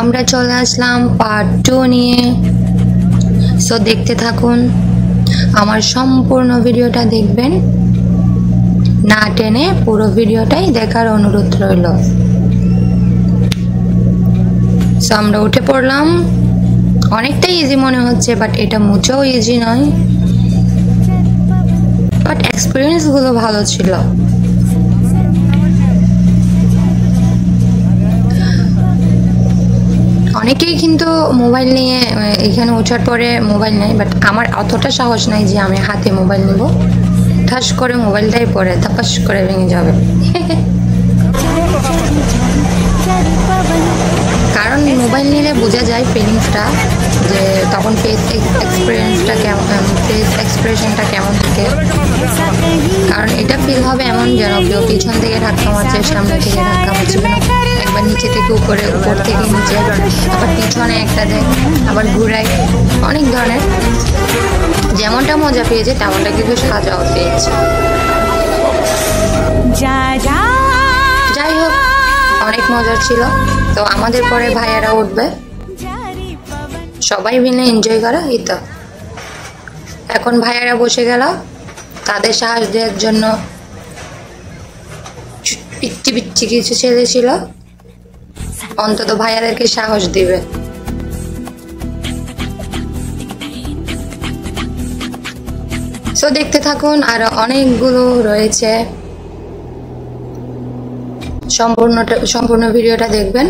আমরা চলে আসলাম পার্ট 2 নিয়ে। সো দেখতে থাকুন, আমার সম্পূর্ণ ভিডিওটা দেখবেন, না টেনে পুরো ভিডিওটাই দেখার অনুরোধ রইল। সো আমরা উঠে পড়লাম। অনেকটাই ইজি মনে হচ্ছে, বাট এটা মুচেও ইজি নয়, বাট এক্সপিরিয়েন্সগুলো ভালো ছিল। অনেকেই কিন্তু মোবাইল নিয়ে এখানে ওঠার পরে মোবাইল নেয়, বাট আমার অতটা সাহস নাই যে আমি হাতে মোবাইল নেব। ঠাস করে মোবাইলটাই পরে তাপাস করে ভেঙে যাবে। কারণ মোবাইল নিলে বোঝা যায় ফিলিংসটা, যে তখন ফেস এক্সপ্রেশনটা কেমন থাকে। কারণ এটা ফিল হবে এমন যেন কেউ পিছন থেকে ধাক্কা মারছে, সামনে থেকে ধাক্কা মারছে, একবার নিচে থেকে উপরে, উপর থেকে নিচে, আবার পিছনে একটা দেয়, আবার ঘুরায়, অনেক ধরনের। যেমনটা মজা পেয়েছে তেমনটা কিন্তু সাজাও পেয়েছে। যাই হোক, অনেক মজার ছিল। তো আমাদের পরে ভাইয়ারা উঠবে, সবাই মিলে এনজয় করা। এই তো এখন ভাইয়ারা বসে গেল, তাদের সাহস দেওয়ার জন্য পিচ্ছি পিচ্ছি কিছু ছেলে ছিল, অন্তত ভাইয়াদেরকে সাহস দিবে। সো দেখতে থাকুন, আর অনেকগুলো রয়েছে, সম্পূর্ণ ভিডিওটা দেখবেন।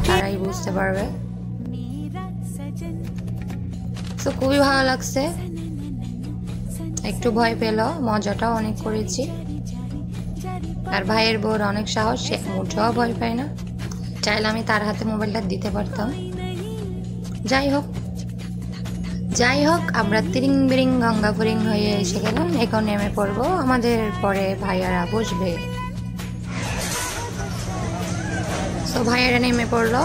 তারাই বুঝতে পারবে। তো খুবই ভালো লাগছে, একটু ভয় পেল, মজাটাও অনেক করেছি। আর ভাইয়ের বউর অনেক সাহস, সে মুঠেও ভয় পায় না। চাইলে আমি তার হাতে মোবাইলটা দিতে পারতাম। যাই হোক আমরা তিরিং বিরিং গঙ্গাপুরিং হয়ে এসে গেলাম। এখন নেমে পড়বো, আমাদের পরে ভাইয়ারা বসবে। তো ভাইয়ারা নেমে পড়লো।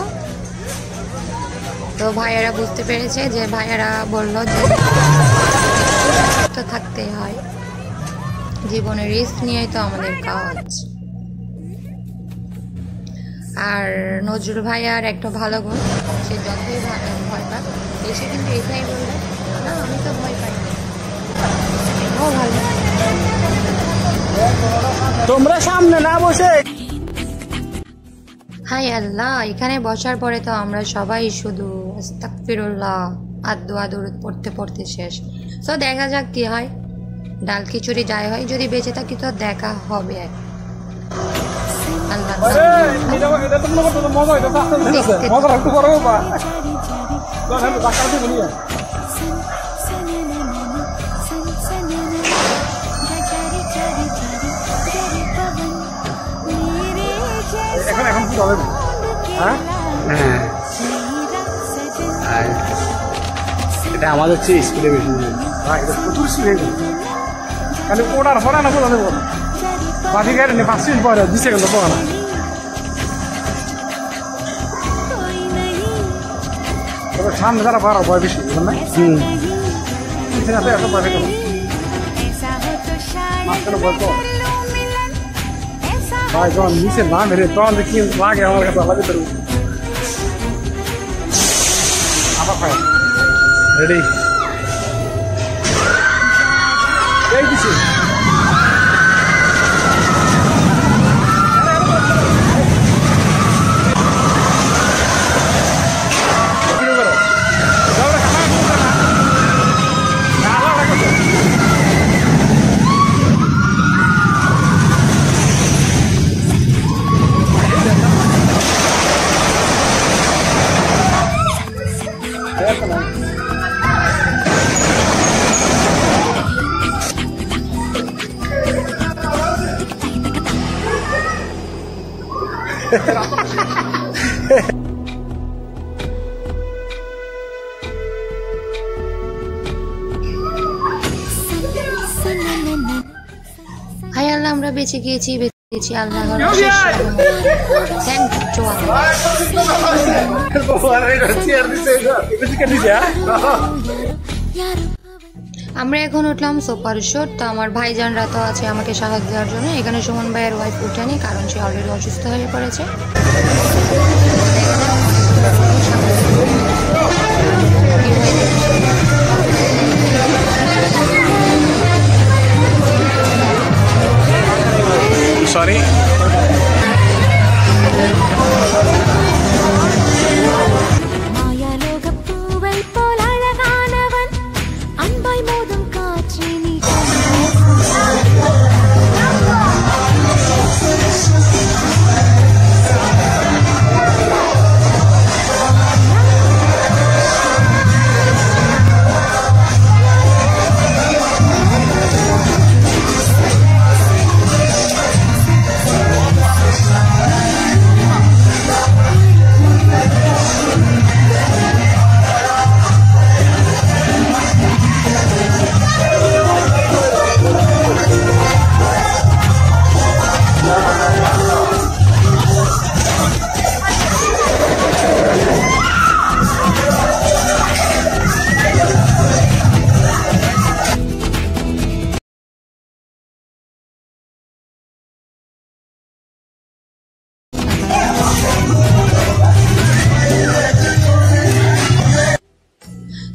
তো ভাইয়ারা বুঝতে পেরেছে, যে ভাইয়ারা বলল যে তো থাকতে হয়, জীবনে রিস্ক নিয়েই তো আমাদের কাজ। আর নজরুল ভাইয়ার একটা ভালো গুণ, সে যতই ভয় পায় এসে কিন্তু এটাই বলবে, না আমি তো ভয় পাই না। ও ভালো, তোমরা সামনে না বসে। হাই আল্লাহ, এখানে বসার পরে তো আমরা সবাই শুধু আস্তাগফিরুল্লাহ দরুদ পড়তে পড়তে শেষ। তো দেখা যাক কি হয়, ডাল খিচুড়ি যাই হয়, যদি বেঁচে থাকি তো দেখা হবে। এখন কি হবে? হ্যাঁ, এটা আমাদের চেয়ে স্কুলে বেশি। এটা প্রচুর স্কুলে খালি ওটার পড়া না বলে বাকি গাড়ি নেই, 5 মিনিট পরে 2 সেকেন্ড পড়া না। তবে সামনে যারা পারা ভয় বেশি, বুঝলেন না? পিছনে আছে এত ভয় কেন? মাঝখানে ভয় তো ভাই, যখন নিচে না মেরে তখন কি লাগে আমার কাছে আলাদা করবো। আবার ভাই রেডি এই দিছি। আমরা বেঁচে গিয়েছি আল্লাহর অশেষ রহমত। থ্যাংক ইউ আমরা এখন উঠলাম সুপার শট। তো আমার ভাইজানরা তো আছে আমাকে সাহায্য দেওয়ার জন্য। এখানে সুমন ভাইয়ের ওয়াইফ উঠেনি, কারণ সে অলরেডি অসুস্থ হয়ে পড়েছে। Sorry.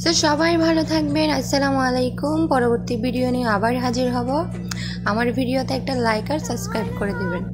তো সবাই ভালো থাকবেন। আসসালামু আলাইকুম। পরবর্তী ভিডিও নিয়ে আবার হাজির হব। আমার ভিডিওতে একটা লাইক আর সাবস্ক্রাইব করে দিবেন।